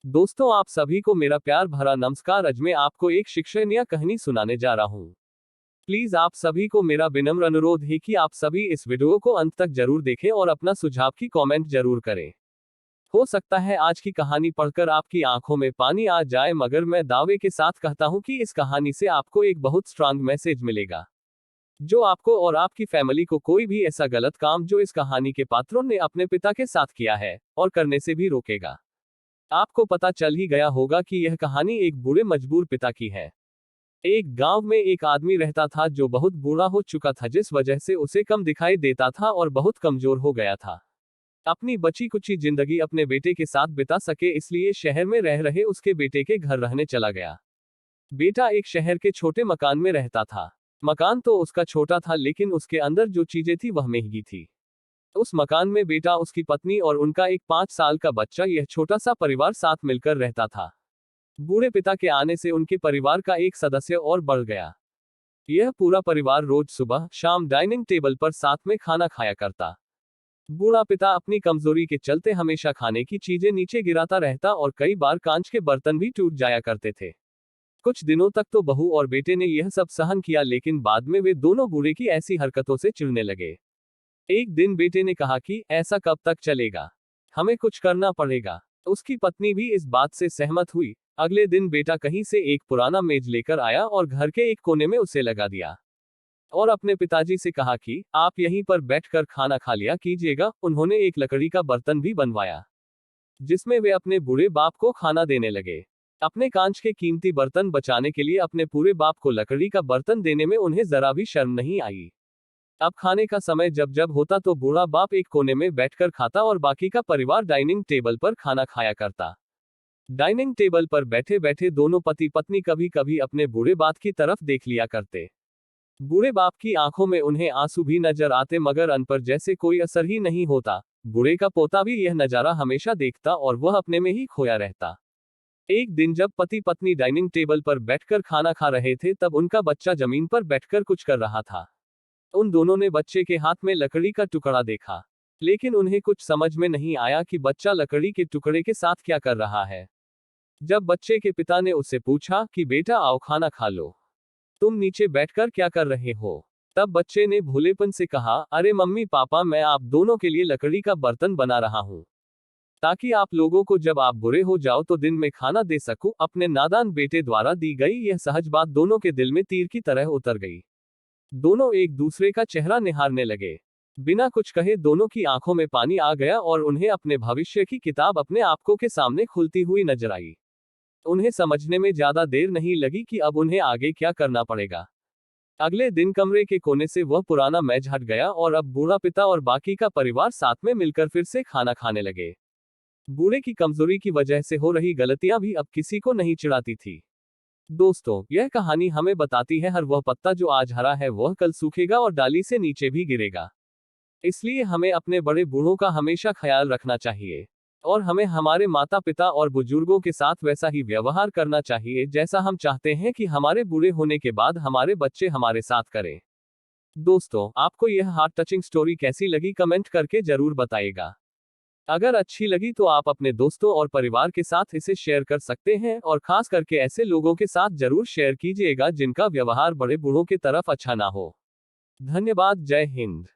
दोस्तों, आप सभी को मेरा प्यार भरा नमस्कार। आज मैं आपको एक शिक्षणीय कहानी सुनाने जा रहा हूँ। प्लीज आप सभी को मेरा विनम्र अनुरोध है कि आप सभी इस वीडियो को अंत तक जरूर देखें और अपना सुझाव की कमेंट जरूर करें। हो सकता है आज की कहानी पढ़कर आपकी आंखों में पानी आ जाए, मगर मैं दावे के साथ कहता हूँ कि इस कहानी से आपको एक बहुत स्ट्रांग मैसेज मिलेगा, जो आपको और आपकी फैमिली को कोई भी ऐसा गलत काम जो इस कहानी के पात्रों ने अपने पिता के साथ किया है और करने से भी रोकेगा। आपको पता चल ही गया होगा कि यह कहानी एक बूढ़े मजबूर पिता की है। एक गांव में एक आदमी रहता था जो बहुत बूढ़ा हो चुका था, जिस वजह से उसे कम दिखाई देता था और बहुत कमजोर हो गया था। अपनी बची कुची जिंदगी अपने बेटे के साथ बिता सके इसलिए शहर में रह रहे उसके बेटे के घर रहने चला गया। बेटा एक शहर के छोटे मकान में रहता था। मकान तो उसका छोटा था, लेकिन उसके अंदर जो चीजें थी वह महंगी थी। उस मकान में बेटा, उसकी पत्नी और उनका एक 5 साल का बच्चा, यह छोटा सा परिवार साथ मिलकर रहता था। बूढ़े पिता के आने से उनके परिवार का एक सदस्य और बढ़ गया। यह पूरा परिवार रोज सुबह शाम डाइनिंग टेबल पर साथ में खाना खाया करता। बूढ़ा पिता अपनी कमजोरी के चलते हमेशा खाने की चीजें नीचे गिराता रहता और कई बार कांच के बर्तन भी टूट जाया करते थे। कुछ दिनों तक तो बहू और बेटे ने यह सब सहन किया, लेकिन बाद में वे दोनों बूढ़े की ऐसी हरकतों से चिढ़ने लगे। एक दिन बेटे ने कहा कि ऐसा कब तक चलेगा, हमें कुछ करना पड़ेगा। उसकी पत्नी भी इस बात से सहमत हुई। अगले दिन बेटा कहीं से एक पुराना मेज लेकर आया और घर के एक कोने में उसे लगा दिया और अपने पिताजी से कहा कि आप यहीं पर बैठकर खाना खा लिया कीजिएगा। उन्होंने एक लकड़ी का बर्तन भी बनवाया, जिसमें वे अपने बूढ़े बाप को खाना देने लगे। अपने कांच के कीमती बर्तन बचाने के लिए अपने पूरे बाप को लकड़ी का बर्तन देने में उन्हें जरा भी शर्म नहीं आई। अब खाने का समय जब जब होता तो बूढ़ा बाप एक कोने में बैठकर खाता और बाकी का परिवार डाइनिंग टेबल पर खाना खाया करता। डाइनिंग टेबल पर बैठे बैठे दोनों पति पत्नी कभी कभी अपने बूढ़े बाप की तरफ देख लिया करते। बूढ़े बाप की आंखों में उन्हें आंसू भी नजर आते, मगर उन पर जैसे कोई असर ही नहीं होता। बूढ़े का पोता भी यह नजारा हमेशा देखता और वह अपने में ही खोया रहता। एक दिन जब पति पत्नी डाइनिंग टेबल पर बैठकर खाना खा रहे थे, तब उनका बच्चा जमीन पर बैठकर कुछ कर रहा था। उन दोनों ने बच्चे के हाथ में लकड़ी का टुकड़ा देखा, लेकिन उन्हें कुछ समझ में नहीं आया कि बच्चा लकड़ी के टुकड़े के साथ क्या कर रहा है। जब बच्चे के पिता ने उससे पूछा कि बेटा आओ खाना खा लो, तुम नीचे बैठकर क्या कर रहे हो, तब बच्चे ने भोलेपन से कहा, अरे मम्मी पापा, मैं आप दोनों के लिए लकड़ी का बर्तन बना रहा हूँ, ताकि आप लोगों को जब आप बुरे हो जाओ तो दिन में खाना दे सकूं। अपने नादान बेटे द्वारा दी गई यह सहज बात दोनों के दिल में तीर की तरह उतर गई। दोनों एक दूसरे का चेहरा निहारने लगे। बिना कुछ कहे दोनों की आंखों में पानी आ गया और उन्हें अपने भविष्य की किताब अपने आंखों के सामने खुलती हुई नजर आई। उन्हें समझने में ज्यादा देर नहीं लगी कि अब उन्हें आगे क्या करना पड़ेगा। अगले दिन कमरे के कोने से वह पुराना मेज हट गया और अब बूढ़ा पिता और बाकी का परिवार साथ में मिलकर फिर से खाना खाने लगे। बूढ़े की कमजोरी की वजह से हो रही गलतियां भी अब किसी को नहीं चिढ़ाती थी। दोस्तों, यह कहानी हमें बताती है हर वह पत्ता जो आज हरा है वह कल सूखेगा और डाली से नीचे भी गिरेगा। इसलिए हमें अपने बड़े बूढ़ों का हमेशा ख्याल रखना चाहिए और हमें हमारे माता पिता और बुजुर्गों के साथ वैसा ही व्यवहार करना चाहिए जैसा हम चाहते हैं कि हमारे बूढ़े होने के बाद हमारे बच्चे हमारे साथ करें। दोस्तों, आपको यह हार्ट टचिंग स्टोरी कैसी लगी कमेंट करके जरूर बताइएगा। अगर अच्छी लगी तो आप अपने दोस्तों और परिवार के साथ इसे शेयर कर सकते हैं और खास करके ऐसे लोगों के साथ जरूर शेयर कीजिएगा जिनका व्यवहार बड़े बूढ़ों की तरफ अच्छा ना हो। धन्यवाद। जय हिंद।